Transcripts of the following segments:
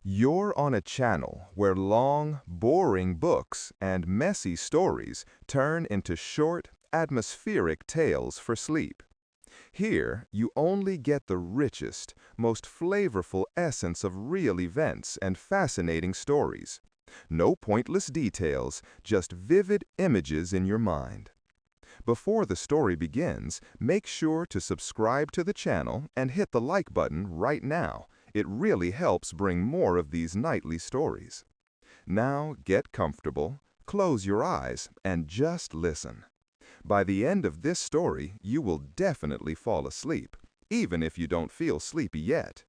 You're on a channel where long, boring books and messy stories turn into short, atmospheric tales for sleep. Here, you only get the richest, most flavorful essence of real events and fascinating stories. No pointless details, just vivid images in your mind. Before the story begins, make sure to subscribe to the channel and hit the like button right now. It really helps bring more of these nightly stories. Now get comfortable, close your eyes, and just listen. By the end of this story, you will definitely fall asleep, even if you don't feel sleepy yet.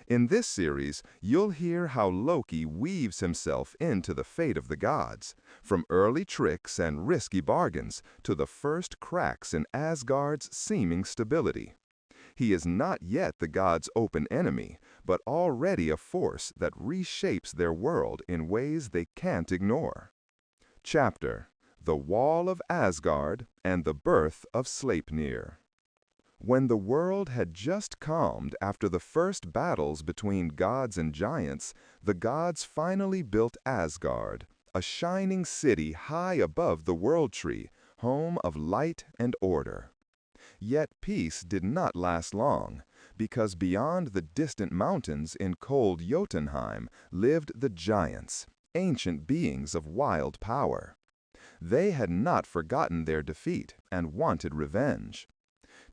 In this series, you'll hear how Loki weaves himself into the fate of the gods, from early tricks and risky bargains to the first cracks in Asgard's seeming stability. He is not yet the gods' open enemy, but already a force that reshapes their world in ways they can't ignore. Chapter: The Wall of Asgard and the Birth of Sleipnir. When the world had just calmed after the first battles between gods and giants, the gods finally built Asgard, a shining city high above the world tree, home of light and order. Yet peace did not last long, because beyond the distant mountains in cold Jotunheim lived the giants, ancient beings of wild power. They had not forgotten their defeat and wanted revenge.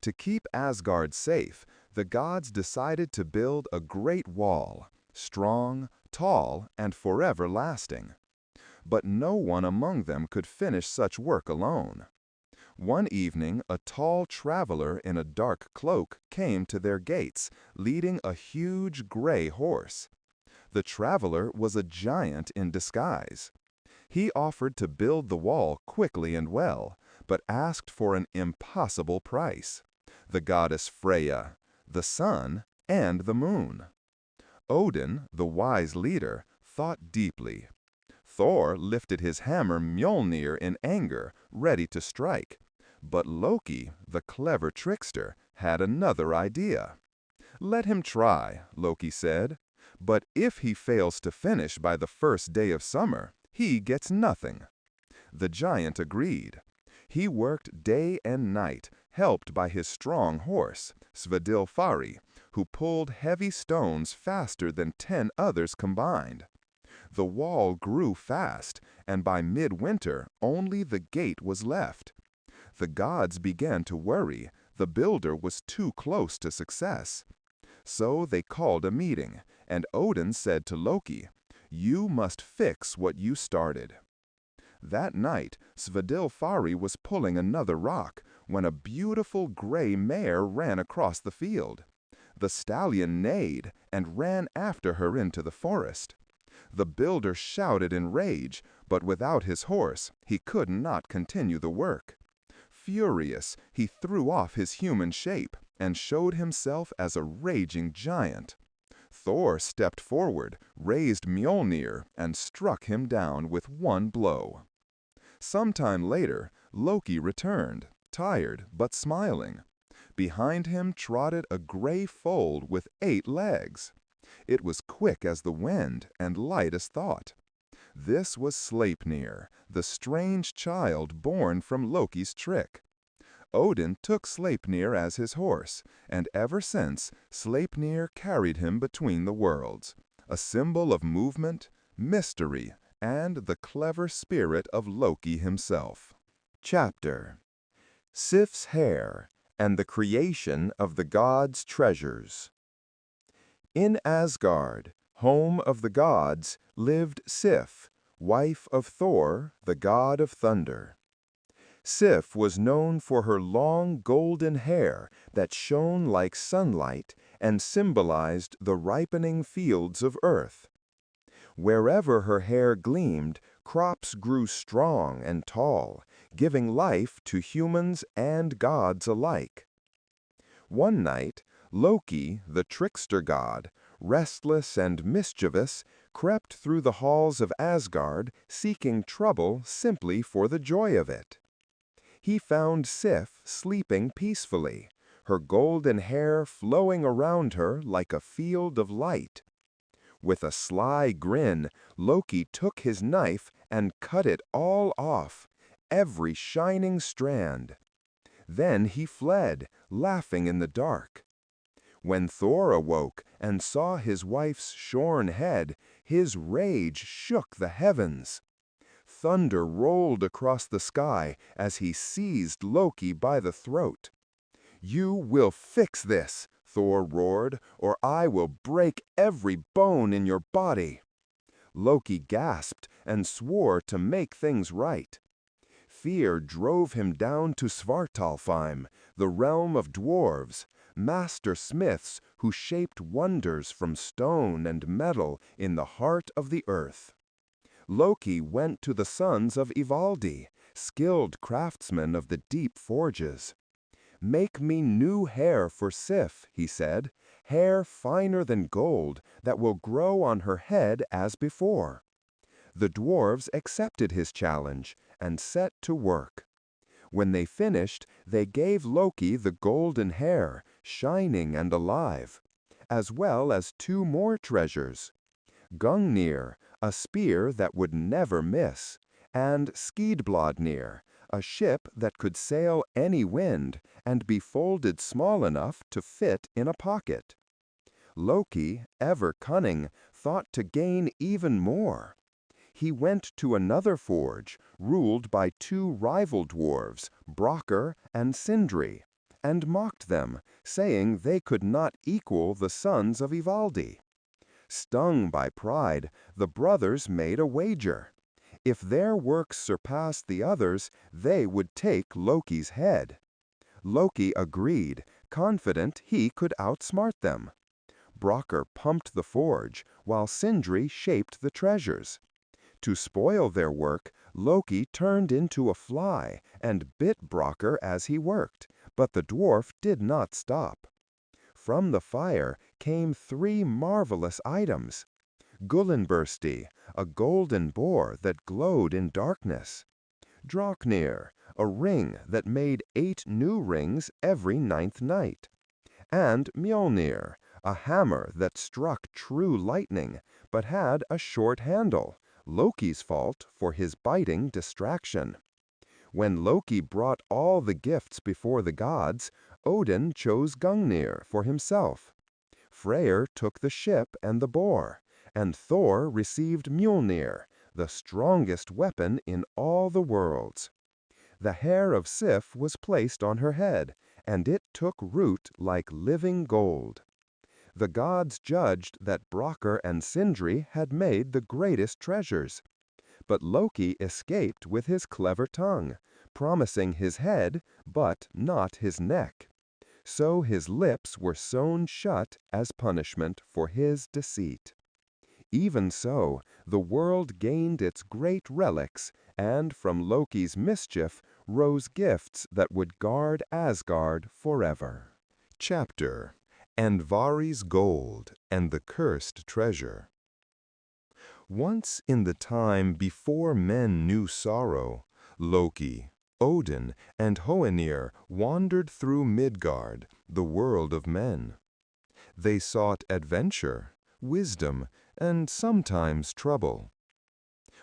To keep Asgard safe, the gods decided to build a great wall, strong, tall, and forever lasting. But no one among them could finish such work alone. One evening, a tall traveler in a dark cloak came to their gates, leading a huge gray horse. The traveler was a giant in disguise. He offered to build the wall quickly and well, but asked for an impossible price: the goddess Freya, the sun, and the moon. Odin, the wise leader, thought deeply. Thor lifted his hammer Mjölnir in anger, ready to strike. But Loki, the clever trickster, had another idea. "Let him try," Loki said. "But if he fails to finish by the first day of summer, he gets nothing." The giant agreed. He worked day and night, helped by his strong horse, Svadilfari, who pulled heavy stones faster than 10 others combined. The wall grew fast, and by midwinter only the gate was left. The gods began to worry. The builder was too close to success. So they called a meeting, and Odin said to Loki, "You must fix what you started." That night, Svadilfari was pulling another rock when a beautiful gray mare ran across the field. The stallion neighed and ran after her into the forest. The builder shouted in rage, but without his horse, he could not continue the work. Furious, he threw off his human shape and showed himself as a raging giant. Thor stepped forward, raised Mjölnir, and struck him down with one blow. Sometime later, Loki returned, tired but smiling. Behind him trotted a gray foal with 8 legs. It was quick as the wind and light as thought. This was Sleipnir, the strange child born from Loki's trick. Odin took Sleipnir as his horse, and ever since, Sleipnir carried him between the worlds, a symbol of movement, mystery, and the clever spirit of Loki himself. Chapter: Sif's Hair and the Creation of the Gods' Treasures. In Asgard, home of the gods, lived Sif, wife of Thor, the god of thunder. Sif was known for her long golden hair that shone like sunlight and symbolized the ripening fields of earth. Wherever her hair gleamed, crops grew strong and tall, giving life to humans and gods alike. One night, Loki, the trickster god, restless and mischievous, crept through the halls of Asgard, seeking trouble simply for the joy of it. He found Sif sleeping peacefully, her golden hair flowing around her like a field of light. With a sly grin, Loki took his knife and cut it all off, every shining strand. Then he fled, laughing in the dark. When Thor awoke and saw his wife's shorn head, his rage shook the heavens. Thunder rolled across the sky as he seized Loki by the throat. "You will fix this," Thor roared, "or I will break every bone in your body." Loki gasped and swore to make things right. Fear drove him down to Svartalfheim, the realm of dwarves, master smiths who shaped wonders from stone and metal in the heart of the earth. Loki went to the sons of Ivaldi, skilled craftsmen of the deep forges. "Make me new hair for Sif," he said, "hair finer than gold that will grow on her head as before." The dwarves accepted his challenge and set to work. When they finished, they gave Loki the golden hair, shining and alive, as well as 2 more treasures: Gungnir, a spear that would never miss, and Skidbladnir, a ship that could sail any wind and be folded small enough to fit in a pocket. Loki, ever cunning, thought to gain even more. He went to another forge, ruled by 2 rival dwarves, Brokkr and Sindri, and mocked them, saying they could not equal the sons of Ivaldi. Stung by pride, the brothers made a wager. If their works surpassed the others, they would take Loki's head. Loki agreed, confident he could outsmart them. Brokkr pumped the forge, while Sindri shaped the treasures. To spoil their work, Loki turned into a fly and bit Brokkr as he worked, but the dwarf did not stop. From the fire came 3 marvelous items: Gullinbursti, a golden boar that glowed in darkness; Draupnir, a ring that made 8 new rings every 9th night; and Mjölnir, a hammer that struck true lightning, but had a short handle, Loki's fault for his biting distraction. When Loki brought all the gifts before the gods, Odin chose Gungnir for himself. Freyr took the ship and the boar, and Thor received Mjölnir, the strongest weapon in all the worlds. The hair of Sif was placed on her head, and it took root like living gold. The gods judged that Brokkr and Sindri had made the greatest treasures. But Loki escaped with his clever tongue, promising his head, but not his neck. So his lips were sewn shut as punishment for his deceit. Even so, the world gained its great relics, and from Loki's mischief rose gifts that would guard Asgard forever. Chapter: Andvari's Gold and the Cursed Treasure. Once in the time before men knew sorrow, Loki, Odin, and Hoenir wandered through Midgard, the world of men. They sought adventure, wisdom, and sometimes trouble.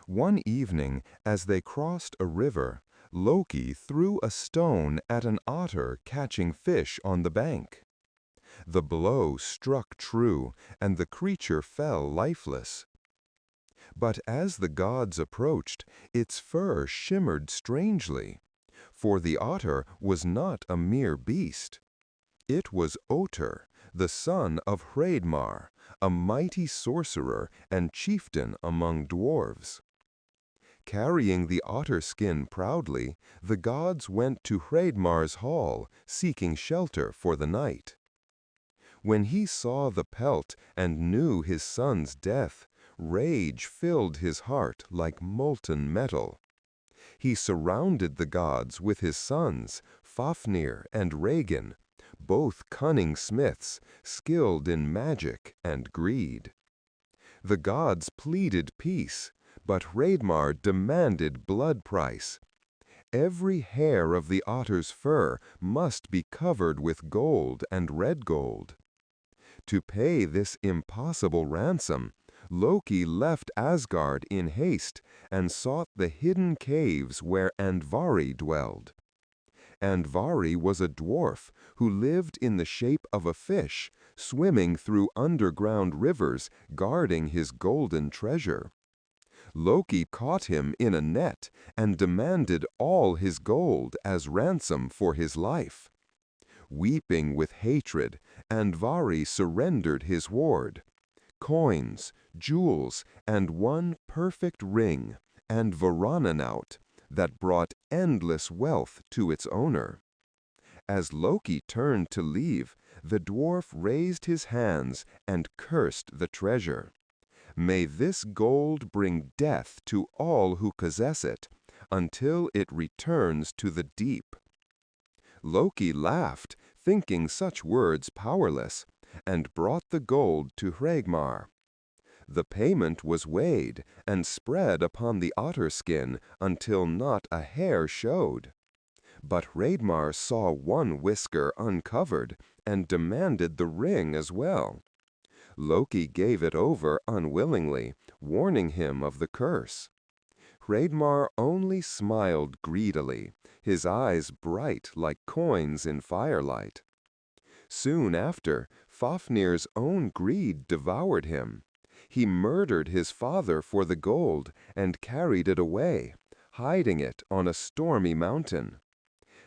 One evening, as they crossed a river, Loki threw a stone at an otter catching fish on the bank. The blow struck true, and the creature fell lifeless. But as the gods approached, its fur shimmered strangely, for the otter was not a mere beast. It was Otr, the son of Hreidmar, a mighty sorcerer and chieftain among dwarves. Carrying the otter skin proudly, the gods went to Hreidmar's hall, seeking shelter for the night. When he saw the pelt and knew his son's death, rage filled his heart like molten metal. He surrounded the gods with his sons, Fafnir and Regin, both cunning smiths, skilled in magic and greed. The gods pleaded peace, but Hreidmar demanded blood price. Every hair of the otter's fur must be covered with gold and red gold. To pay this impossible ransom, Loki left Asgard in haste and sought the hidden caves where Andvari dwelled. Andvari was a dwarf who lived in the shape of a fish, swimming through underground rivers, guarding his golden treasure. Loki caught him in a net and demanded all his gold as ransom for his life. Weeping with hatred, Andvari surrendered his hoard: coins, jewels, and one perfect ring, and Varananaut, that brought endless wealth to its owner. As Loki turned to leave, the dwarf raised his hands and cursed the treasure. May this gold bring death to all who possess it, until it returns to the deep. Loki laughed, thinking such words powerless, and brought the gold to Hreggmar. The payment was weighed and spread upon the otter skin until not a hair showed. But Hreggmar saw one whisker uncovered and demanded the ring as well. Loki gave it over unwillingly, warning him of the curse. Hreggmar only smiled greedily, his eyes bright like coins in firelight. Soon after, Fafnir's own greed devoured him. He murdered his father for the gold and carried it away, hiding it on a stormy mountain.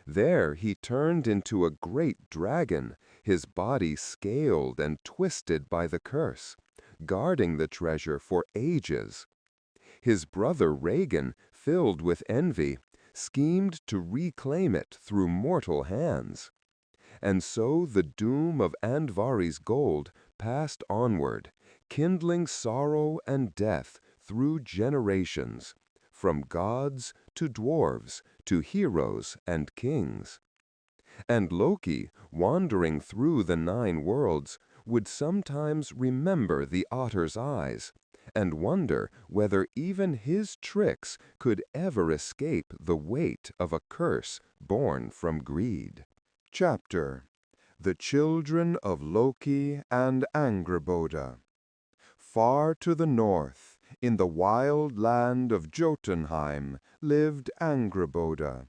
There he turned into a great dragon, his body scaled and twisted by the curse, guarding the treasure for ages. His brother Regin, filled with envy, schemed to reclaim it through mortal hands. And so the doom of Andvari's gold passed onward, kindling sorrow and death through generations, from gods to dwarves to heroes and kings. And Loki, wandering through the 9 worlds, would sometimes remember the otter's eyes, and wonder whether even his tricks could ever escape the weight of a curse born from greed. Chapter: The Children of Loki and Angrboda. Far to the north, in the wild land of Jotunheim, lived Angrboda,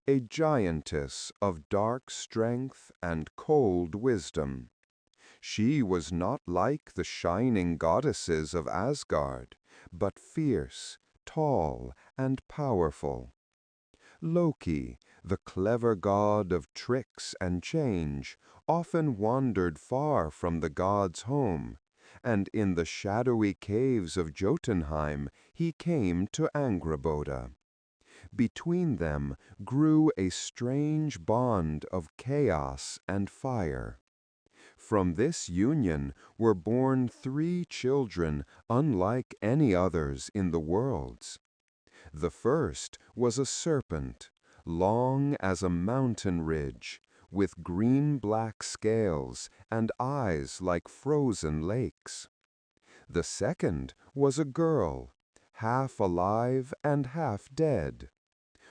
a giantess of dark strength and cold wisdom. She was not like the shining goddesses of Asgard, but fierce, tall, and powerful. Loki, the clever god of tricks and change, often wandered far from the god's home, and in the shadowy caves of Jotunheim he came to Angrboda. Between them grew a strange bond of chaos and fire. From this union were born 3 children unlike any others in the worlds. The first was a serpent, long as a mountain ridge, with green-black scales and eyes like frozen lakes. The second was a girl, half alive and half dead.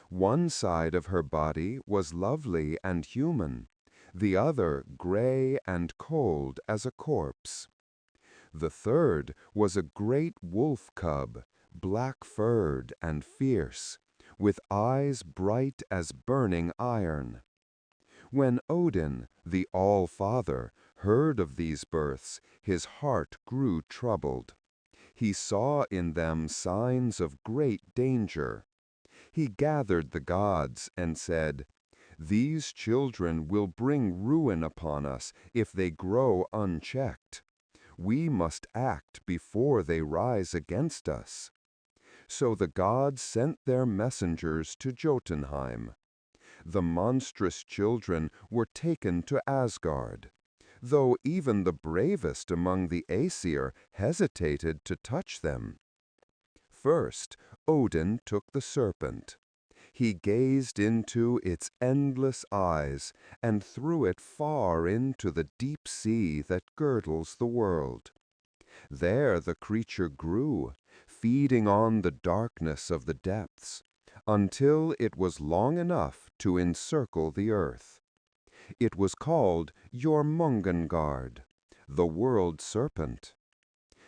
One side of her body was lovely and human, the other gray and cold as a corpse. The third was a great wolf cub, black-furred and fierce, with eyes bright as burning iron. When Odin, the All-Father, heard of these births, his heart grew troubled. He saw in them signs of great danger. He gathered the gods and said, "These children will bring ruin upon us if they grow unchecked. We must act before they rise against us." So the gods sent their messengers to Jotunheim. The monstrous children were taken to Asgard, though even the bravest among the Aesir hesitated to touch them. First, Odin took the serpent. He gazed into its endless eyes and threw it far into the deep sea that girdles the world. There the creature grew, feeding on the darkness of the depths, until it was long enough to encircle the earth. It was called Jormungandr, the world serpent.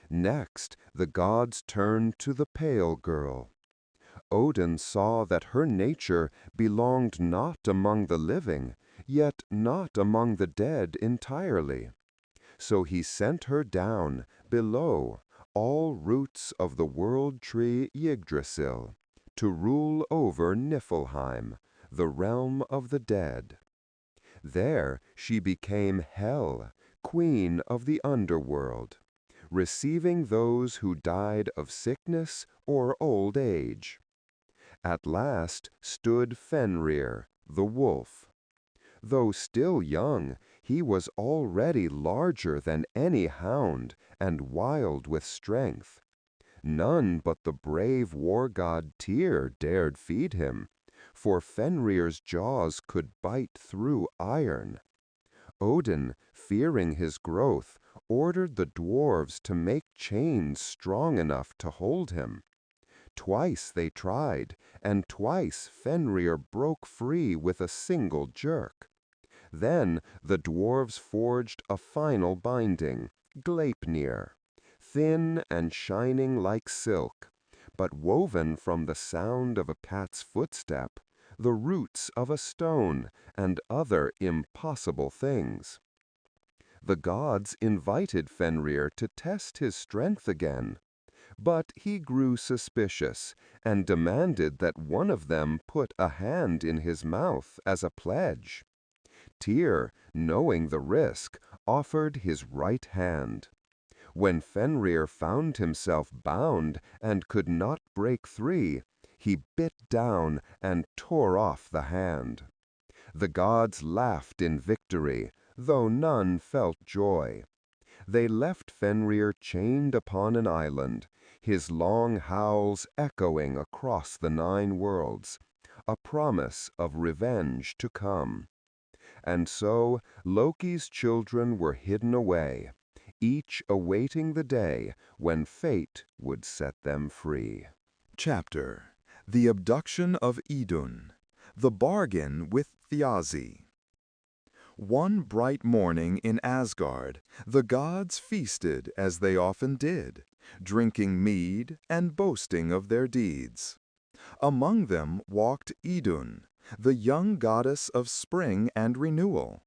Next, the gods turned to the pale girl. Odin saw that her nature belonged not among the living, yet not among the dead entirely. So he sent her down, below, all roots of the world tree Yggdrasil, to rule over Niflheim, the realm of the dead. There she became Hel, queen of the underworld, receiving those who died of sickness or old age. At last stood Fenrir, the wolf. Though still young, he was already larger than any hound and wild with strength. None but the brave war god Tyr dared feed him, for Fenrir's jaws could bite through iron. Odin, fearing his growth, ordered the dwarves to make chains strong enough to hold him. Twice they tried, and twice Fenrir broke free with a single jerk. Then the dwarves forged a final binding, Sleipnir, thin and shining like silk, but woven from the sound of a cat's footstep, the roots of a stone, and other impossible things. The gods invited Fenrir to test his strength again, but he grew suspicious and demanded that one of them put a hand in his mouth as a pledge. Tyr, knowing the risk, offered his right hand. When Fenrir found himself bound and could not break free, he bit down and tore off the hand. The gods laughed in victory, though none felt joy. They left Fenrir chained upon an island, his long howls echoing across the 9 worlds, a promise of revenge to come. And so Loki's children were hidden away, each awaiting the day when fate would set them free. Chapter: The Abduction of Iðunn, The Bargain with Þjazi. One bright morning in Asgard, the gods feasted as they often did, drinking mead and boasting of their deeds. Among them walked Iðunn, the young goddess of spring and renewal.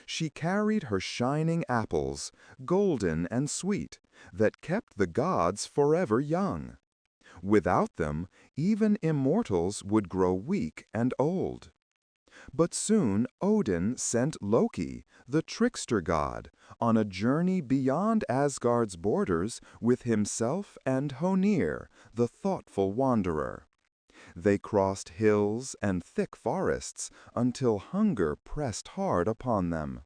She carried her shining apples, golden and sweet, that kept the gods forever young. Without them, even immortals would grow weak and old. But soon Odin sent Loki, the trickster god, on a journey beyond Asgard's borders with himself and Honir, the thoughtful wanderer. They crossed hills and thick forests until hunger pressed hard upon them.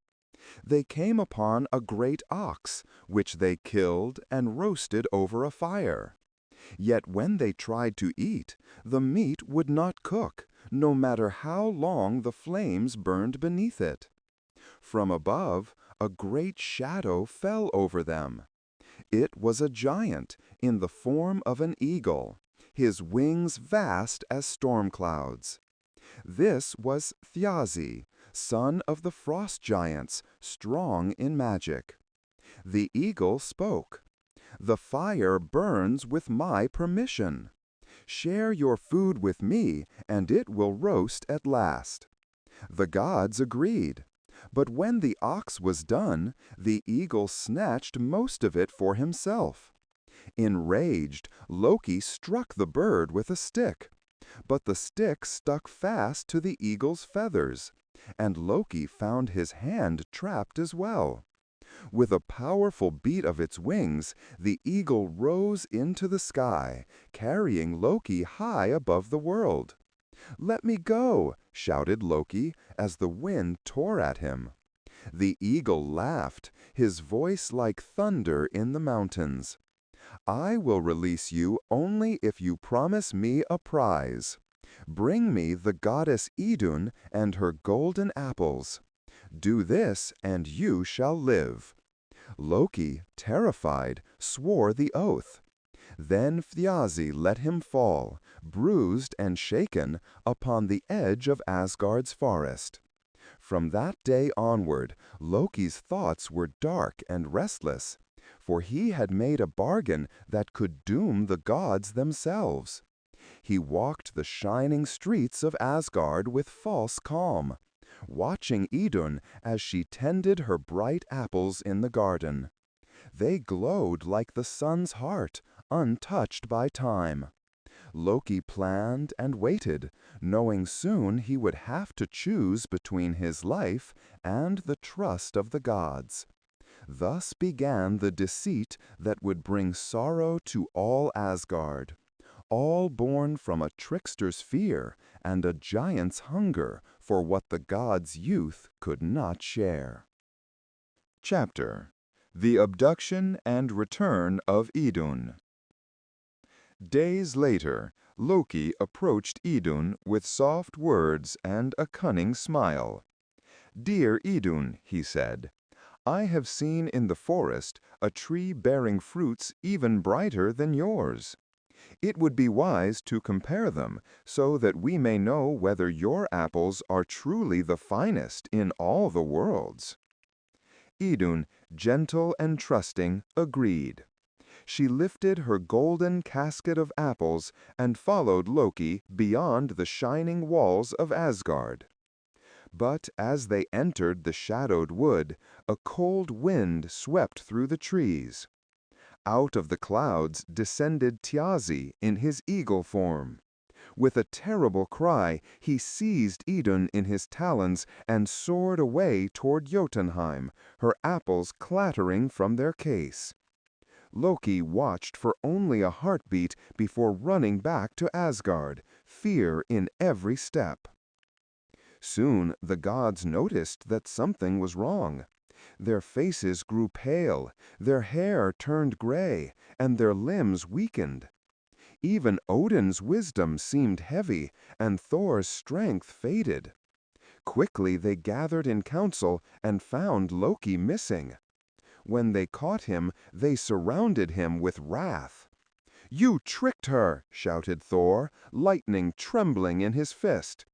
They came upon a great ox, which they killed and roasted over a fire. Yet when they tried to eat, the meat would not cook, no matter how long the flames burned beneath it. From above, a great shadow fell over them. It was a giant, in the form of an eagle, his wings vast as storm clouds. This was Þjazi, son of the frost giants, strong in magic. The eagle spoke. "The fire burns with my permission. Share your food with me, and it will roast at last." The gods agreed. But when the ox was done, the eagle snatched most of it for himself. Enraged, Loki struck the bird with a stick. But the stick stuck fast to the eagle's feathers, and Loki found his hand trapped as well. With a powerful beat of its wings, the eagle rose into the sky, carrying Loki high above the world. "Let me go!" shouted Loki as the wind tore at him. The eagle laughed, his voice like thunder in the mountains. "I will release you only if you promise me a prize. Bring me the goddess Iðunn and her golden apples. Do this, and you shall live." Loki, terrified, swore the oath. Then Þjazi let him fall, bruised and shaken, upon the edge of Asgard's forest. From that day onward, Loki's thoughts were dark and restless. for he had made a bargain that could doom the gods themselves. He walked the shining streets of Asgard with false calm, watching Iðunn as she tended her bright apples in the garden. They glowed like the sun's heart, untouched by time. Loki planned and waited, knowing soon he would have to choose between his life and the trust of the gods. Thus began the deceit that would bring sorrow to all Asgard, all born from a trickster's fear and a giant's hunger for what the gods' youth could not share. Chapter: The Abduction and Return of Iðunn. Days later, Loki approached Iðunn with soft words and a cunning smile. "Dear Iðunn," he said, "I have seen in the forest a tree bearing fruits even brighter than yours. It would be wise to compare them so that we may know whether your apples are truly the finest in all the worlds." Iðunn, gentle and trusting, agreed. She lifted her golden casket of apples and followed Loki beyond the shining walls of Asgard. But as they entered the shadowed wood, a cold wind swept through the trees. Out of the clouds descended Þjazi in his eagle form. With a terrible cry, he seized Iðunn in his talons and soared away toward Jotunheim, her apples clattering from their case. Loki watched for only a heartbeat before running back to Asgard, fear in every step. Soon the gods noticed that something was wrong. Their faces grew pale, their hair turned gray, and their limbs weakened. Even Odin's wisdom seemed heavy, and Thor's strength faded. Quickly they gathered in council and found Loki missing. When they caught him, they surrounded him with wrath. "You tricked her!" shouted Thor, lightning trembling in his fist.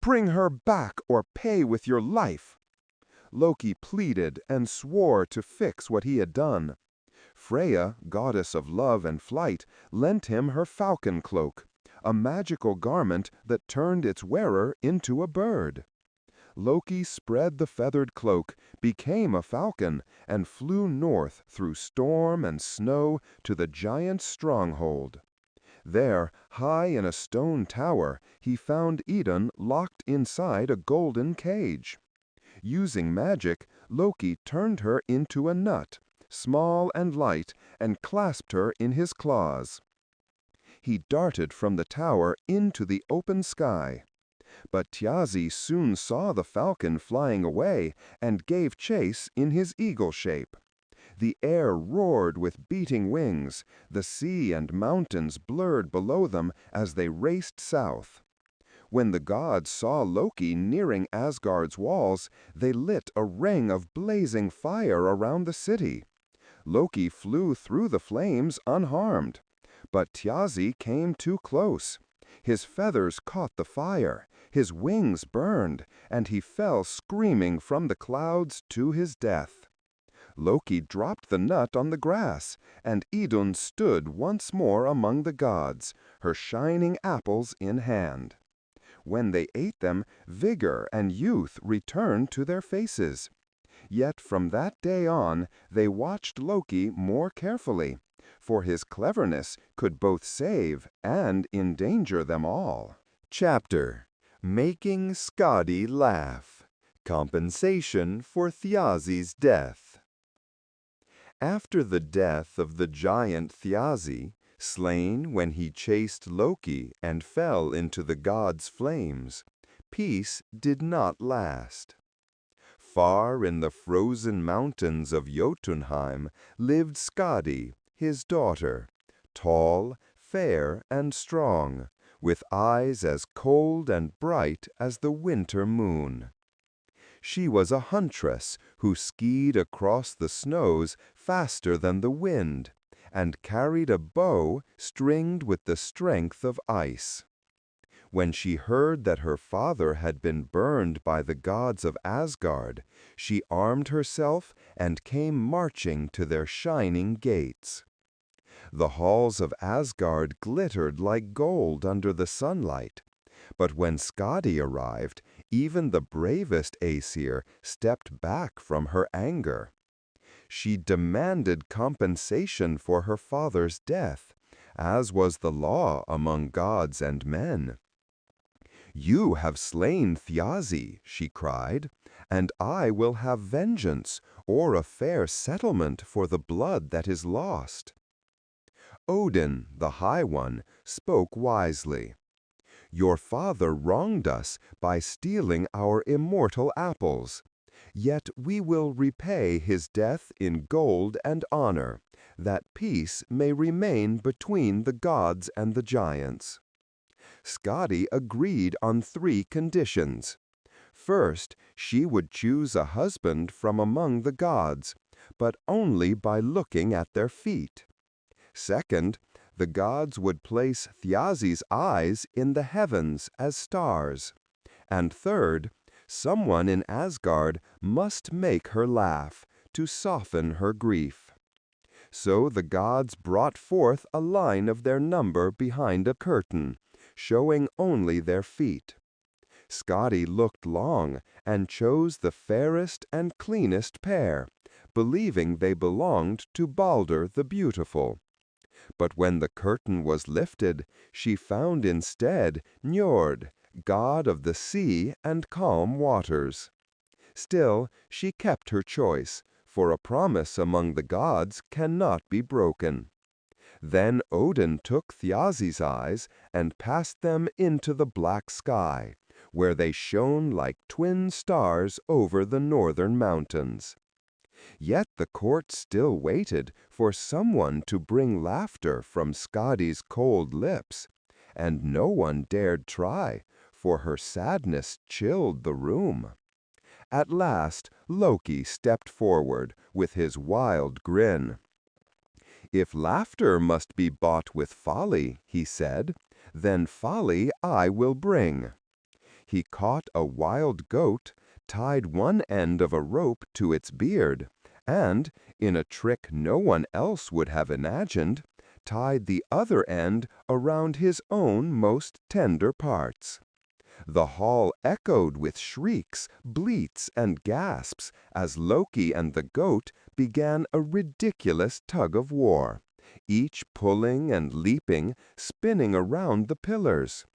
"Bring her back or pay with your life!" Loki pleaded and swore to fix what he had done. Freya, goddess of love and flight, lent him her falcon cloak, a magical garment that turned its wearer into a bird. Loki spread the feathered cloak, became a falcon, and flew north through storm and snow to the giant's stronghold. There, high in a stone tower, he found Iðunn locked inside a golden cage. Using magic, Loki turned her into a nut, small and light, and clasped her in his claws. He darted from the tower into the open sky. But Þjazi soon saw the falcon flying away and gave chase in his eagle shape. The air roared with beating wings, the sea and mountains blurred below them as they raced south. When the gods saw Loki nearing Asgard's walls, they lit a ring of blazing fire around the city. Loki flew through the flames unharmed, but Þjazi came too close. His feathers caught the fire, his wings burned, and he fell screaming from the clouds to his death. Loki dropped the nut on the grass, and Iðunn stood once more among the gods, her shining apples in hand. When they ate them, vigor and youth returned to their faces. Yet from that day on, they watched Loki more carefully, for his cleverness could both save and endanger them all. Chapter: Making Skaði Laugh. Compensation for Þjazi's death. After the death of the giant Þjazi, slain when he chased Loki and fell into the gods' flames, peace did not last. Far in the frozen mountains of Jotunheim lived Skaði, his daughter, tall, fair, and strong, with eyes as cold and bright as the winter moon. She was a huntress who skied across the snows faster than the wind, and carried a bow stringed with the strength of ice. When she heard that her father had been burned by the gods of Asgard, she armed herself and came marching to their shining gates. The halls of Asgard glittered like gold under the sunlight, but when Skaði arrived, even the bravest Aesir stepped back from her anger. She demanded compensation for her father's death, as was the law among gods and men. "You have slain Þjazi," she cried, "and I will have vengeance, or a fair settlement for the blood that is lost." Odin, the High One, spoke wisely. "Your father wronged us by stealing our immortal apples. Yet we will repay his death in gold and honor, that peace may remain between the gods and the giants." Skaði agreed on 3 conditions. First, she would choose a husband from among the gods, but only by looking at their feet. Second, the gods would place Þjazi's eyes in the heavens as stars. And third, someone in Asgard must make her laugh to soften her grief. So the gods brought forth a line of their number behind a curtain, showing only their feet. Skaði looked long and chose the fairest and cleanest pair, believing they belonged to Balder the Beautiful. But when the curtain was lifted, she found instead Njord, god of the sea and calm waters. Still, she kept her choice, for a promise among the gods cannot be broken. Then Odin took Þjazi's eyes and passed them into the black sky, where they shone like twin stars over the northern mountains. Yet the court still waited for someone to bring laughter from Skadi's cold lips, and no one dared try, for her sadness chilled the room. At last Loki stepped forward with his wild grin. "If laughter must be bought with folly," he said, "then folly I will bring." He caught a wild goat, tied one end of a rope to its beard, and, in a trick no one else would have imagined, tied the other end around his own most tender parts. The hall echoed with shrieks, bleats, and gasps as Loki and the goat began a ridiculous tug-of-war, each pulling and leaping, spinning around the pillars.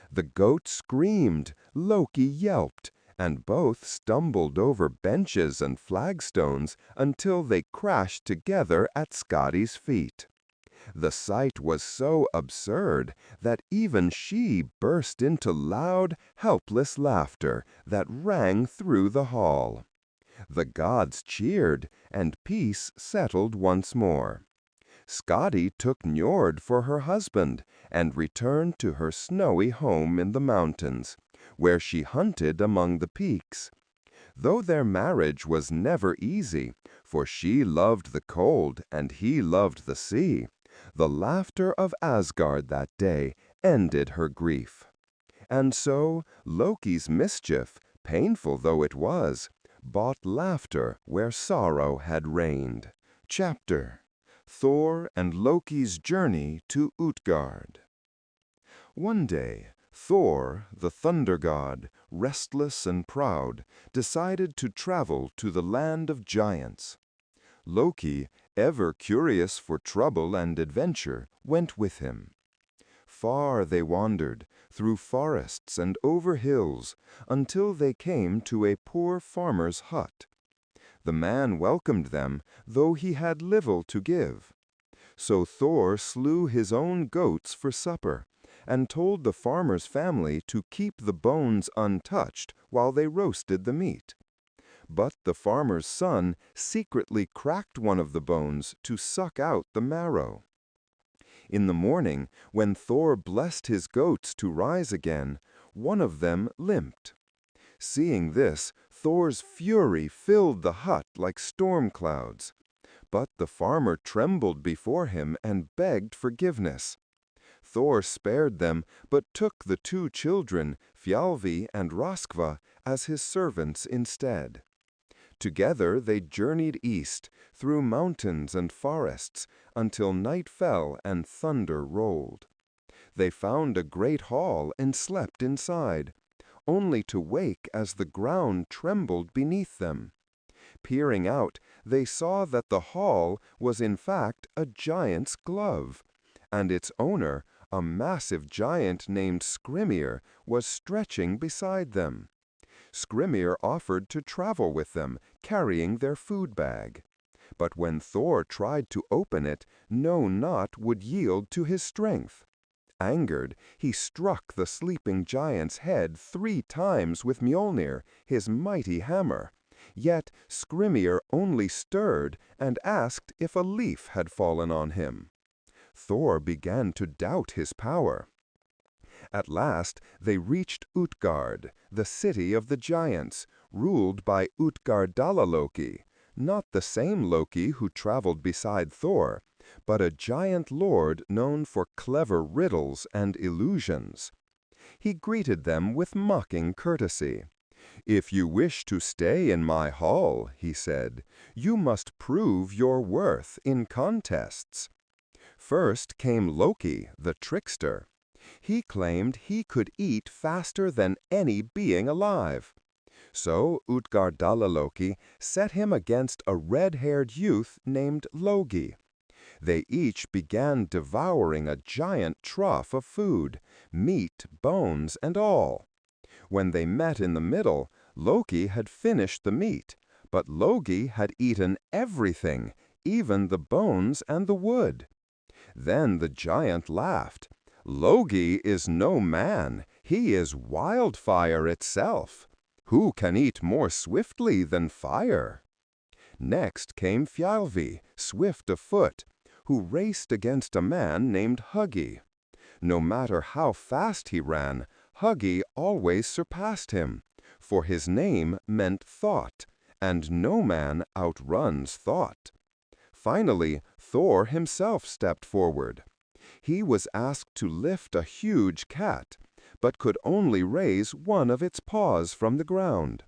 The goat screamed, Loki yelped, and both stumbled over benches and flagstones until they crashed together at Skadi's feet. The sight was so absurd that even she burst into loud, helpless laughter that rang through the hall. The gods cheered, and peace settled once more. Skaði took Njord for her husband and returned to her snowy home in the mountains, where she hunted among the peaks. Though their marriage was never easy, for she loved the cold and he loved the sea, the laughter of Asgard that day ended her grief. And so Loki's mischief, painful though it was, brought laughter where sorrow had reigned. Chapter: Thor and Loki's Journey to Útgard. One day, Thor, the thunder god, restless and proud, decided to travel to the land of giants. Loki, ever curious for trouble and adventure, went with him. Far they wandered, through forests and over hills, until they came to a poor farmer's hut. The man welcomed them, though he had little to give. So Thor slew his own goats for supper, and told the farmer's family to keep the bones untouched while they roasted the meat. But the farmer's son secretly cracked one of the bones to suck out the marrow. In the morning, when Thor blessed his goats to rise again, one of them limped. Seeing this, Thor's fury filled the hut like storm clouds. But the farmer trembled before him and begged forgiveness. Thor spared them, but took the two children, Þjazi and Röskva, as his servants instead. Together they journeyed east, through mountains and forests, until night fell and thunder rolled. They found a great hall and slept inside, only to wake as the ground trembled beneath them. Peering out, they saw that the hall was in fact a giant's glove, and its owner, a massive giant named Skrymir, was stretching beside them. Skrymir offered to travel with them, carrying their food bag. But when Thor tried to open it, no knot would yield to his strength. Angered, he struck the sleeping giant's head 3 times with Mjölnir, his mighty hammer. Yet Skrymir only stirred and asked if a leaf had fallen on him. Thor began to doubt his power. At last they reached Útgard, the city of the giants, ruled by Loki, not the same Loki who traveled beside Thor, but a giant lord known for clever riddles and illusions. He greeted them with mocking courtesy. "If you wish to stay in my hall," he said, "you must prove your worth in contests." First came Loki, the trickster. He claimed he could eat faster than any being alive. So Loki set him against a red-haired youth named Logi. They each began devouring a giant trough of food, meat, bones, and all. When they met in the middle, Loki had finished the meat, but Logi had eaten everything, even the bones and the wood. Then the giant laughed. "Logi is no man, he is wildfire itself. Who can eat more swiftly than fire?" Next came Þjazi, swift of foot, who raced against a man named Huggi. No matter how fast he ran, Huggi always surpassed him, for his name meant thought, and no man outruns thought. Finally, Thor himself stepped forward. He was asked to lift a huge cat, but could only raise one of its paws from the ground.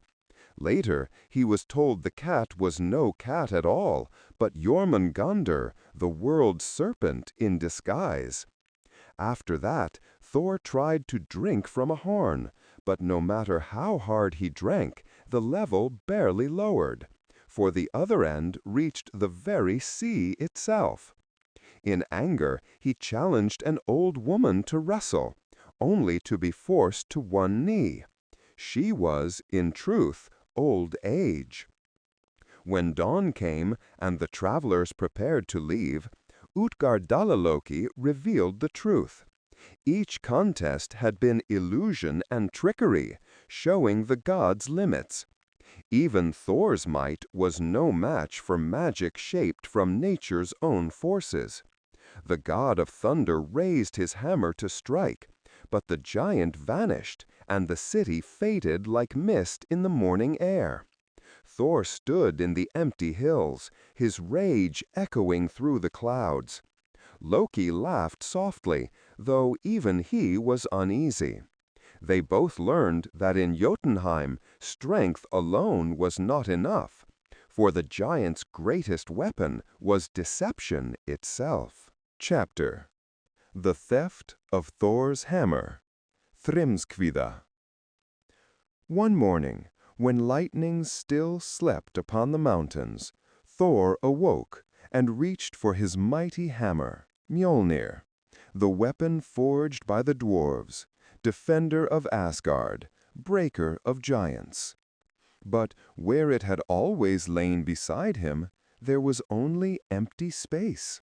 Later, he was told the cat was no cat at all, but Jormungandr, the world's serpent in disguise. After that, Thor tried to drink from a horn, but no matter how hard he drank, the level barely lowered, for the other end reached the very sea itself. In anger, he challenged an old woman to wrestle, only to be forced to one knee. She was, in truth, old age. When dawn came and the travelers prepared to leave, Loki revealed the truth. Each contest had been illusion and trickery, showing the gods' limits. Even Thor's might was no match for magic shaped from nature's own forces. The god of thunder raised his hammer to strike, but the giant vanished, and the city faded like mist in the morning air. Thor stood in the empty hills, his rage echoing through the clouds. Loki laughed softly, though even he was uneasy. They both learned that in Jotunheim, strength alone was not enough, for the giant's greatest weapon was deception itself. Chapter: The Theft of Thor's Hammer. Þrymskviða. One morning, when lightning still slept upon the mountains, Thor awoke and reached for his mighty hammer, Mjölnir, the weapon forged by the dwarves, defender of Asgard, breaker of giants. But where it had always lain beside him, there was only empty space.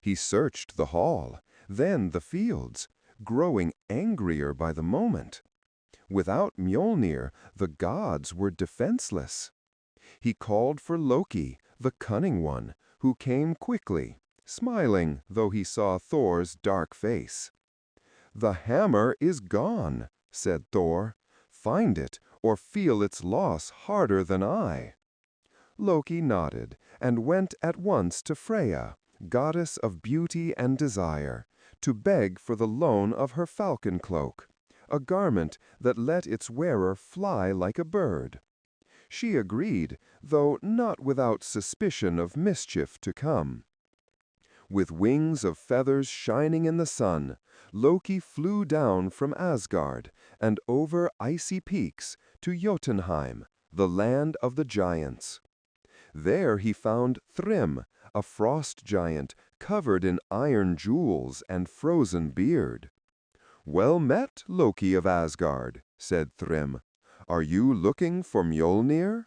He searched the hall, then the fields, growing angrier by the moment. Without Mjölnir, the gods were defenseless. He called for Loki, the cunning one, who came quickly, smiling though he saw Thor's dark face. "The hammer is gone," said Thor. "Find it, or feel its loss harder than I." Loki nodded, and went at once to Freya, goddess of beauty and desire, to beg for the loan of her falcon cloak, a garment that let its wearer fly like a bird. She agreed, though not without suspicion of mischief to come. With wings of feathers shining in the sun, Loki flew down from Asgard and over icy peaks to Jotunheim, the land of the giants. There he found Thrym, a frost giant covered in iron jewels and frozen beard. "Well met, Loki of Asgard," said Thrym. "Are you looking for Mjölnir?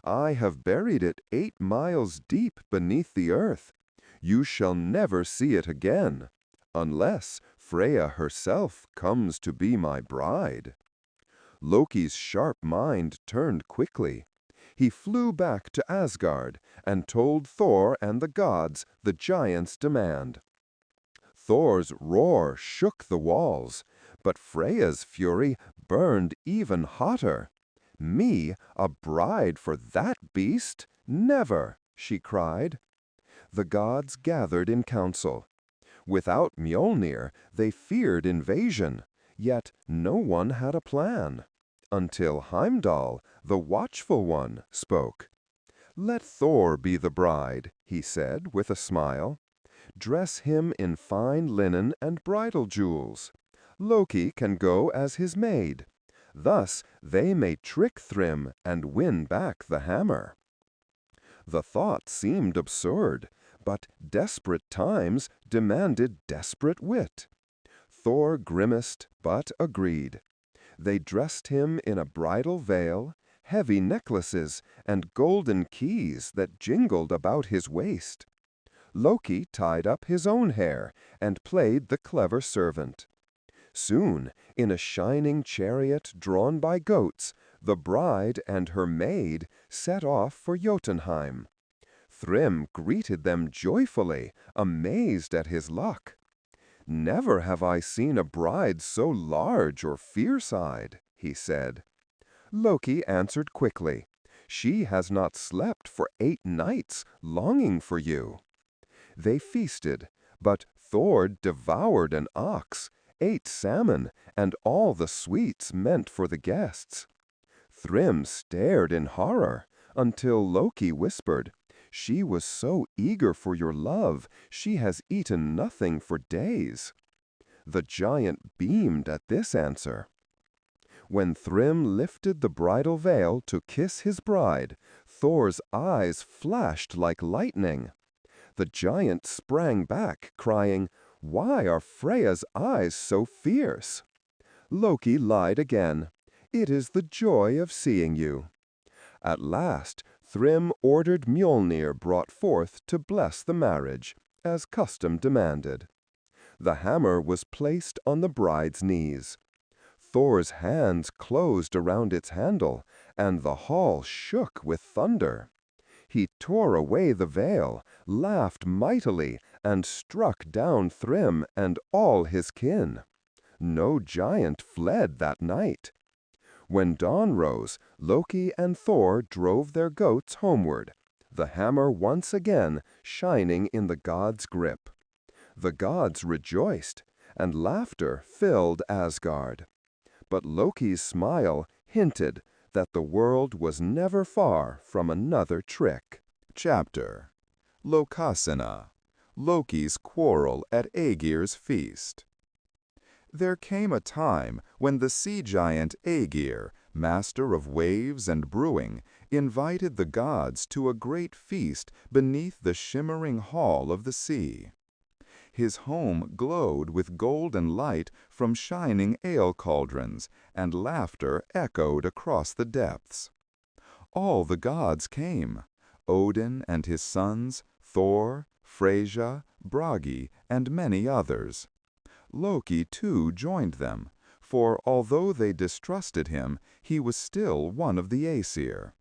I have buried it 8 miles deep beneath the earth. You shall never see it again, unless Freya herself comes to be my bride." Loki's sharp mind turned quickly. He flew back to Asgard and told Thor and the gods the giant's demand. Thor's roar shook the walls, but Freya's fury burned even hotter. "Me, a bride for that beast? Never!" she cried. The gods gathered in council. Without Mjölnir, they feared invasion, yet no one had a plan. Until Heimdall, the watchful one, spoke. "Let Thor be the bride," he said with a smile. "Dress him in fine linen and bridal jewels. Loki can go as his maid. Thus they may trick Thrym and win back the hammer." The thought seemed absurd, but desperate times demanded desperate wit. Thor grimaced, but agreed. They dressed him in a bridal veil, heavy necklaces, and golden keys that jingled about his waist. Loki tied up his own hair and played the clever servant. Soon, in a shining chariot drawn by goats, the bride and her maid set off for Jotunheim. Thrym greeted them joyfully, amazed at his luck. "Never have I seen a bride so large or fierce-eyed," he said. Loki answered quickly, "She has not slept for 8 nights, longing for you." They feasted, but Thor devoured an ox, ate salmon, and all the sweets meant for the guests. Thrym stared in horror, until Loki whispered, "She was so eager for your love, she has eaten nothing for days." The giant beamed at this answer. When Thrym lifted the bridal veil to kiss his bride, Thor's eyes flashed like lightning. The giant sprang back, crying, "Why are Freya's eyes so fierce?" Loki lied again. "It is the joy of seeing you." At last, Thrym ordered Mjölnir brought forth to bless the marriage, as custom demanded. The hammer was placed on the bride's knees. Thor's hands closed around its handle, and the hall shook with thunder. He tore away the veil, laughed mightily, and struck down Thrym and all his kin. No giant fled that night. When dawn rose, Loki and Thor drove their goats homeward, the hammer once again shining in the gods' grip. The gods rejoiced, and laughter filled Asgard. But Loki's smile hinted that the world was never far from another trick. Chapter Lokasenna, Loki's quarrel at Aegir's feast. There came a time when the sea giant Aegir, master of waves and brewing, invited the gods to a great feast beneath the shimmering hall of the sea. His home glowed with golden light from shining ale cauldrons, and laughter echoed across the depths. All the gods came, Odin and his sons, Thor, Freyja, Bragi, and many others. Loki, too, joined them, for although they distrusted him, he was still one of the Aesir.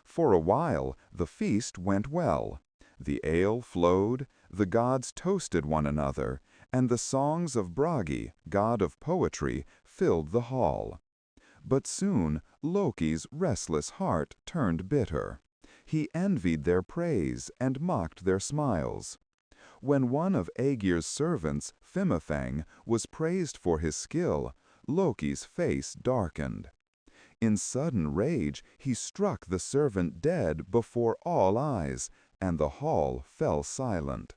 For a while the feast went well. The ale flowed, the gods toasted one another, and the songs of Bragi, god of poetry, filled the hall. But soon Loki's restless heart turned bitter. He envied their praise and mocked their smiles. When one of Aegir's servants, Fimafang, was praised for his skill, Loki's face darkened. In sudden rage, he struck the servant dead before all eyes, and the hall fell silent.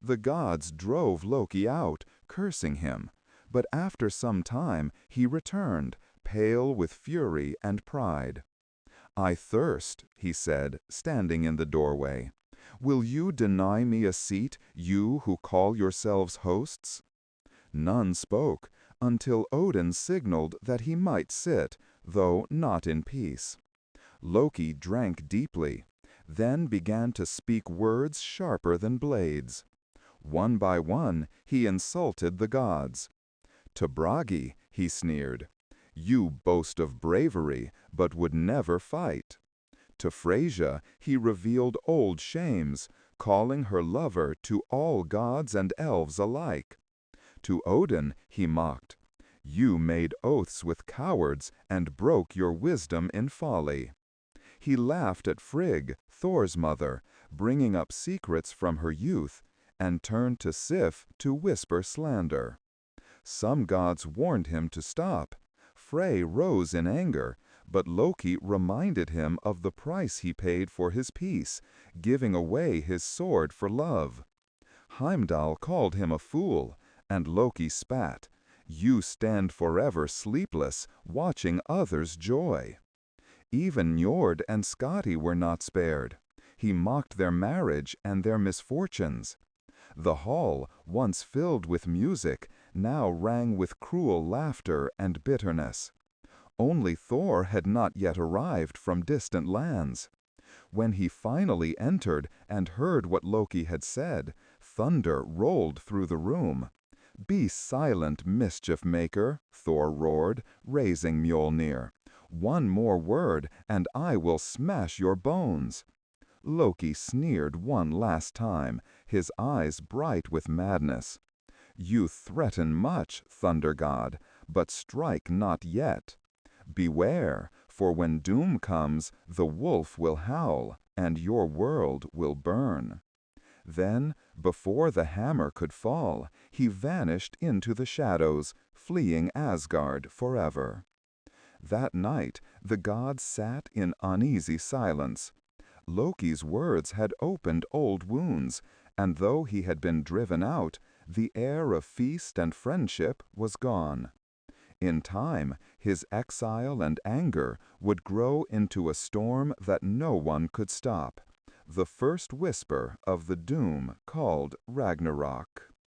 The gods drove Loki out, cursing him, but after some time he returned, pale with fury and pride. "I thirst," he said, standing in the doorway. "Will you deny me a seat, you who call yourselves hosts?" None spoke, until Odin signaled that he might sit, though not in peace. Loki drank deeply, then began to speak words sharper than blades. One by one he insulted the gods. To Bragi he sneered, "You boast of bravery, but would never fight." To Freyja he revealed old shames, calling her lover to all gods and elves alike. To Odin he mocked, "You made oaths with cowards and broke your wisdom in folly." He laughed at Frigg, Thor's mother, bringing up secrets from her youth, and turned to Sif to whisper slander. Some gods warned him to stop. Frey rose in anger, but Loki reminded him of the price he paid for his peace, giving away his sword for love. Heimdall called him a fool, and Loki spat, "You stand forever sleepless, watching others' joy." Even Njord and Skaði were not spared. He mocked their marriage and their misfortunes. The hall, once filled with music, now rang with cruel laughter and bitterness. Only Thor had not yet arrived from distant lands. When he finally entered and heard what Loki had said, thunder rolled through the room. "Be silent, mischief maker," Thor roared, raising Mjölnir. "One more word, and I will smash your bones." Loki sneered one last time, his eyes bright with madness. "You threaten much, Thunder God, but strike not yet. Beware, for when doom comes, the wolf will howl, and your world will burn." Then, before the hammer could fall, he vanished into the shadows, fleeing Asgard forever. That night, the gods sat in uneasy silence. Loki's words had opened old wounds, and though he had been driven out, the air of feast and friendship was gone. In time, his exile and anger would grow into a storm that no one could stop, the first whisper of the doom called Ragnarok.